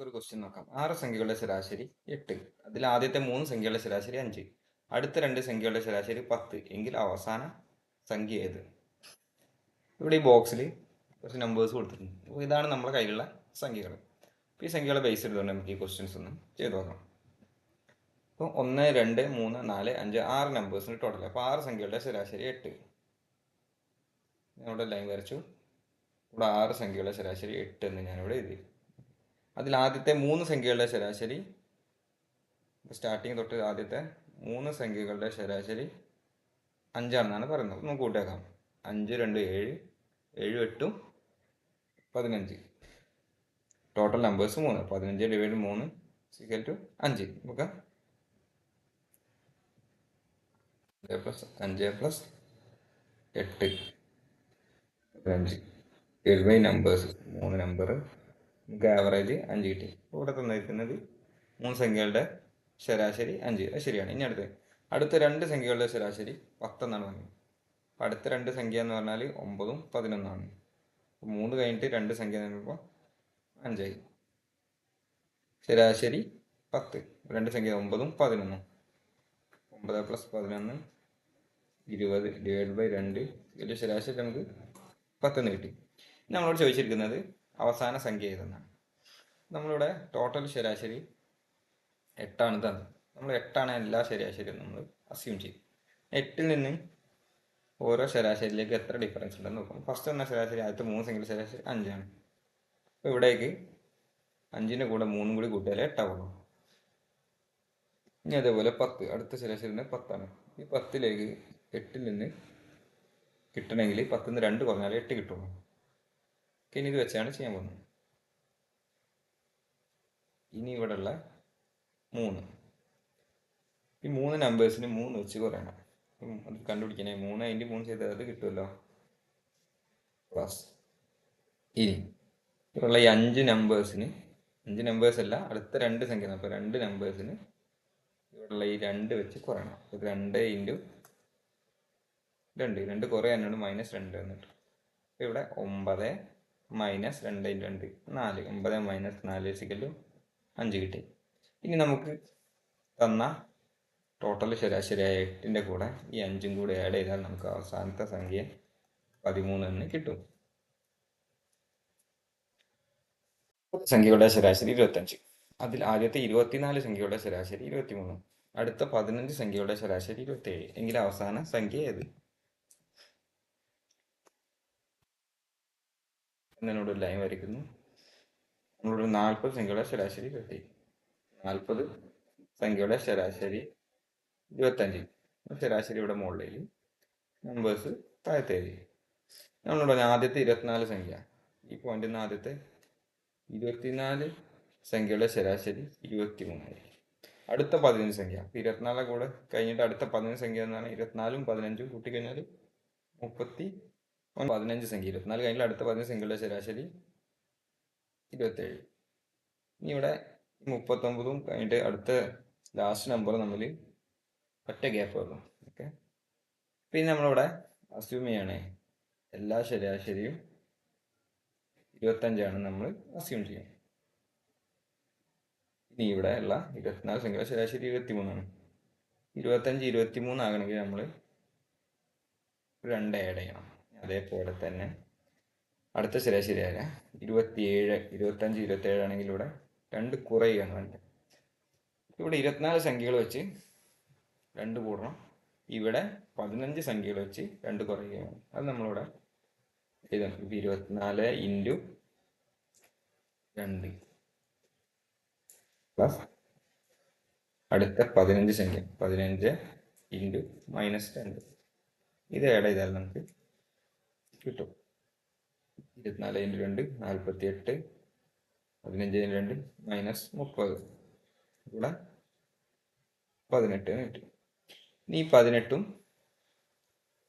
നമുക്കൊരു ക്വസ്റ്റ്യൻ നോക്കാം. 6 സംഖ്യകളുടെ ശരാശരി 8. അതിൽ ആദ്യത്തെ 3 സംഖ്യകളുടെ ശരാശരി 5. അടുത്ത 2 സംഖ്യകളുടെ ശരാശരി 10 എങ്കിൽ അവസാന സംഖ്യ ഏത്? ഇവിടെ ഈ ബോക്സിൽ കുറച്ച് നമ്പേഴ്സ് കൊടുത്തിട്ടുണ്ട്. അപ്പോൾ ഇതാണ് നമ്മുടെ കയ്യിലുള്ള സംഖ്യകൾ. അപ്പോൾ ഈ സംഖ്യകളെ ബേസ് ചെയ്തുകൊണ്ട് നമുക്ക് ഈ ക്വസ്റ്റ്യൻസ് ഒന്ന് ചെയ്തു നോക്കാം. അപ്പോൾ 1, 2, 3, 4, 5, 6 നമ്പേഴ്സിന് ടോട്ടൽ. അപ്പോൾ 6 സംഖ്യകളുടെ ശരാശരി 8. ഞാനിവിടെ ലൈൻ വരച്ചു. ഇവിടെ 6 സംഖ്യകളുടെ ശരാശരി 8 എന്ന് ഞാനിവിടെ എഴുതി. അതിൽ ആദ്യത്തെ 3 സംഖ്യകളുടെ ശരാശരി, സ്റ്റാർട്ടിങ് തൊട്ട് ആദ്യത്തെ 3 സംഖ്യകളുടെ ശരാശരി 5 ആണെന്നാണ് പറയുന്നത്. നമുക്ക് കൂട്ടിയേക്കാം. 5, 2, 7, 7, 8, 15. Total numbers 3. 15 ഡിവൈഡ് 3 = 5. നമുക്ക് 5 + 8 15 7 നമ്പേഴ്സ് 3 നമ്പർ, നമുക്ക് ആവറേജ് 5 കിട്ടി. ഇവിടെ തന്നിരിക്കുന്നത് 3 സംഖ്യകളുടെ ശരാശരി 5. അത് ശരിയാണ്. ഇനി അടുത്ത 2 സംഖ്യകളുടെ ശരാശരി 10 എന്നാണ് പറഞ്ഞത്. അപ്പോൾ അടുത്ത 2 സംഖ്യ എന്ന് പറഞ്ഞാൽ 9ഉം 11ആണ്. 3 കഴിഞ്ഞിട്ട് 2 സംഖ്യ എന്ന് പറയുമ്പോൾ 5 ആയി. ശരാശരി 10. 2 സംഖ്യ 9ഉം 11ഉം. 9 + 11 20 / 2 ഇതിൻ്റെ ശരാശരി നമുക്ക് 10 കിട്ടി. നമ്മളോട് ചോദിച്ചിരിക്കുന്നത് അവസാന സംഖ്യ ഏതെന്നാണ്. നമ്മളിവിടെ ടോട്ടൽ ശരാശരി 8 തന്നത്. നമ്മൾ 8 എല്ലാ ശരാശരിയും നമ്മൾ അസ്യൂം ചെയ്യും. 8ൽ നിന്ന് ഓരോ ശരാശരിയിലേക്ക് എത്ര ഡിഫറൻസ് ഉണ്ടെന്ന് നോക്കാം. ഫസ്റ്റ് എന്ന ശരാശരി ആദ്യത്തെ 3 സംഖ്യയുടെ ശരാശരി 5 ആണ്. അപ്പോൾ ഇവിടേക്ക് 5ൻ്റെ കൂടെ 3 കൂടി കൂട്ടിയാലേ 8 ആവുള്ളൂ. ഇനി അതേപോലെ 10, അടുത്ത ശരാശരി 10 ആണ്. ഈ 10ലേക്ക് 8ൽ നിന്ന് കിട്ടണമെങ്കിൽ 10ൽ നിന്ന് 2 കുറഞ്ഞാലേ 8 കിട്ടുള്ളൂ. ഇനി ഇത് വെച്ചാണ് ചെയ്യാൻ പോകുന്നത്. ഇനി ഇവിടെയുള്ള 3, ഈ 3 നമ്പേഴ്സിന് 3 വെച്ച് കുറയണം. അത് കണ്ടുപിടിക്കണേ. 3 × 3 ചെയ്താൽ അത് കിട്ടുമല്ലോ. പ്ലസ് ഇനി ഇവിടെയുള്ള ഈ 5 നമ്പേഴ്സിന്, 5 നമ്പേഴ്സ് അല്ല, അടുത്ത 2 സംഖ്യ. അപ്പോൾ 2 നമ്പേഴ്സിന് ഇവിടെയുള്ള ഈ 2 വെച്ച് കുറയണം. അപ്പോൾ 2 × 2, 2 കുറയാനാണ് -2 എന്നിട്ട്. അപ്പോൾ ഇവിടെ 9 - 2 × 2 4. 9 - 4 = 5 കിട്ടി. ഇനി നമുക്ക് തന്ന ടോട്ടൽ ശരാശരിയായ 8ൻ്റെ കൂടെ ഈ 5ഉം കൂടെ ആഡ് ചെയ്താൽ നമുക്ക് അവസാനത്തെ സംഖ്യ 13 എന്ന് കിട്ടും. സംഖ്യകളുടെ ശരാശരി 25. അതിൽ ആദ്യത്തെ 24 സംഖ്യകളുടെ ശരാശരി 23. അടുത്ത 15 സംഖ്യകളുടെ ശരാശരി 27. എങ്കിൽ അവസാന സംഖ്യ ഏത്? എന്നോട് ലൈൻ വരയ്ക്കുന്നു. നമ്മളോട് 40 സംഖ്യകളുടെ ശരാശരി 27. 40 സംഖ്യയുടെ ശരാശരി 25. ശരാശരി ഇവിടെ മുകളിൽ, നമ്പേഴ്സ് താഴത്തെ എഴുതി. നമ്മളോട് ആദ്യത്തെ 24 സംഖ്യ, ഈ പോയിന്റിൽ നിന്ന് ആദ്യത്തെ 24 സംഖ്യയുടെ ശരാശരി 23. അടുത്ത 15 സംഖ്യ, 24 കൂടെ കഴിഞ്ഞിട്ട് അടുത്ത 15 സംഖ്യ എന്ന് പറഞ്ഞാൽ 24ഉം 15ഉം കൂട്ടിക്കഴിഞ്ഞാൽ 15 സംഖ്യ. 24 കഴിഞ്ഞാൽ അടുത്ത 15 സംഖ്യയുടെ ശരാശരി 27. ഇനി ഇവിടെ 39ഉം കഴിഞ്ഞിട്ട് അടുത്ത ലാസ്റ്റ് നമ്പർ തമ്മിൽ ഒറ്റ ഗ്യാപ്പ് വരും. ഓക്കെ, പിന്നെ നമ്മളിവിടെ അസ്യൂം ചെയ്യണേ എല്ലാ ശരാശരിയും 25 നമ്മൾ അസ്യൂം ചെയ്യും. ഇനി ഇവിടെ ഉള്ള 24 സംഖ്യയുടെ ശരാശരി 23ആണ്. 25 23 ആകണമെങ്കിൽ നമ്മൾ 2 ആഡ് ചെയ്യണം. അതേപോലെ തന്നെ അടുത്ത ശരാശരി ആയ 27, 25 27 ആണെങ്കിൽ ഇവിടെ 2 കുറയുകയാണ് വേണ്ടത്. ഇവിടെ 24 സംഖ്യകൾ വെച്ച് 2 കൂടണം. ഇവിടെ 15 സംഖ്യകൾ വെച്ച് 2 കുറയുകയാണ്. അത് നമ്മളിവിടെ എഴുതണം. 24 × 2 പ്ലസ് അടുത്ത 15 സംഖ്യ 15 × -2. ഇത് ആഡ് ചെയ്താൽ നമുക്ക് കിട്ടും 24 × 2 48, 15 × 2 -30, ഇവിടെ 18 കിട്ടും. ഇനി 18ഉം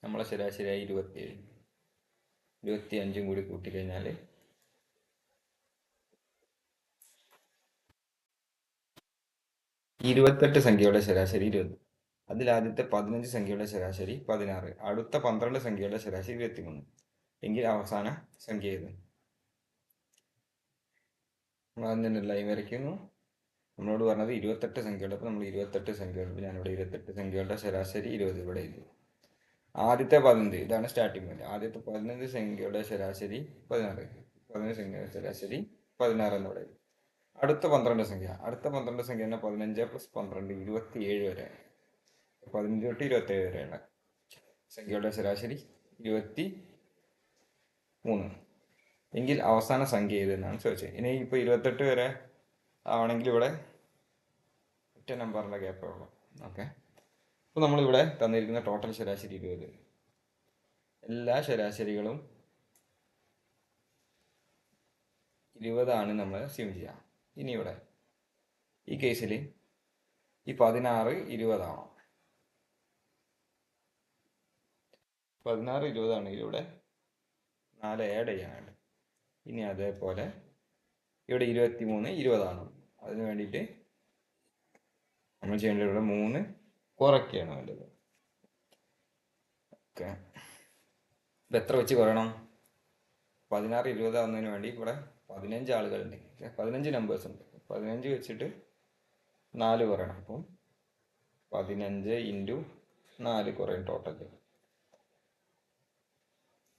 നമ്മളെ ശരാശരിയായി 27, 25ഉം കൂടി കൂട്ടിക്കഴിഞ്ഞാൽ 28 സംഖ്യയുടെ ശരാശരി 20. അതിൽ ആദ്യത്തെ 15 സംഖ്യയുടെ ശരാശരി 16. അടുത്ത 12 സംഖ്യയുടെ ശരാശരി 23. എങ്കിൽ അവസാന സംഖ്യ ഏത്? നമ്മൾ അതിൻ്റെ ലൈൻ വരയ്ക്കുന്നു. നമ്മളോട് പറഞ്ഞത് 28 സംഖ്യകളുടെ, അപ്പോൾ നമ്മൾ 28 സംഖ്യകളുണ്ട്. ഞാനിവിടെ 28 സംഖ്യകളുടെ ശരാശരി 20 ഇവിടെ എഴുതി. ആദ്യത്തെ 15, ഇതാണ് സ്റ്റാർട്ടിംഗ് പോയിന്റ്. ആദ്യത്തെ 15 സംഖ്യയുടെ ശരാശരി 16, 15 സംഖ്യയുടെ ശരാശരി 16 എന്നിവിടെ എഴുതി. അടുത്ത 12 സംഖ്യ തന്നെ 15 + 12 27 വരെ, 15 തൊട്ട് 27 വരെയാണ് സംഖ്യയുടെ ശരാശരി 23 എങ്കിൽ അവസാന സംഖ്യ ഏതെന്നാണ് ചോദിച്ചത്. ഇനി ഇപ്പോൾ 28 വരെ ആവണമെങ്കിൽ ഇവിടെ ഒറ്റ നമ്പറിൻ്റെ ഗ്യാപ്പേ ഉള്ളൂ. ഓക്കെ, അപ്പോൾ നമ്മളിവിടെ തന്നിരിക്കുന്ന ടോട്ടൽ ശരാശരി 20. എല്ലാ ശരാശരികളും 20 നമ്മൾ അസ്യൂം ചെയ്യാം. ഇനി ഇവിടെ ഈ കേസിൽ ഈ 16 20 ആണോ? 16 20 ആണെങ്കിൽ ഇവിടെ 4 ആഡ് ചെയ്യാനുണ്ട്. ഇനി അതേപോലെ ഇവിടെ 23 20 ആണ്. അതിന് വേണ്ടിയിട്ട് നമ്മൾ ചെയ്യേണ്ടത് ഇവിടെ 3 കുറയ്ക്കുകയാണ് വേണ്ടത്. ഓക്കെ, ഇപ്പം എത്ര വെച്ച് കുറയണം? 16 20 ആവുന്നതിന് വേണ്ടി ഇവിടെ 15 ആളുകളുണ്ട്, 15 നമ്പേഴ്സ് ഉണ്ട്. 15 വെച്ചിട്ട് 4 കുറയണം. അപ്പം 15 × 4 കുറയും ടോട്ടൽ.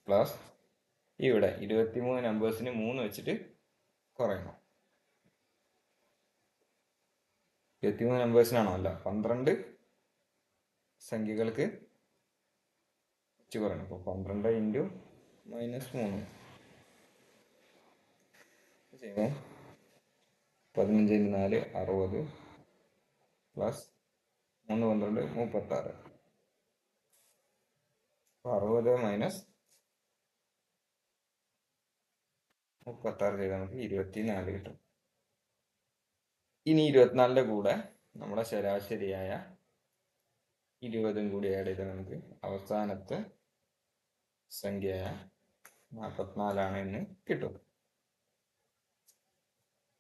പ്ലസ് ഇവിടെ 23 നമ്പേഴ്സിന് 3 വെച്ചിട്ട് കുറയണം. 23 നമ്പേഴ്സിനാണോ? അല്ല, 12 സംഖ്യകൾക്ക് വെച്ച് കുറയണം. അപ്പോൾ 12 × -3 ചെയ്യുമ്പോൾ 15 × 4 60 പ്ലസ് 3 12 36. 60 മൈനസ് 36 ചെയ്താൽ നമുക്ക് 24 കിട്ടും. ഇനി 24ൻ്റെ കൂടെ നമ്മുടെ ശരാശരിയായ 20 കൂടി ആഡ് ചെയ്താൽ നമുക്ക് അവസാനത്തെ സംഖ്യയായ 44 എന്ന് കിട്ടും.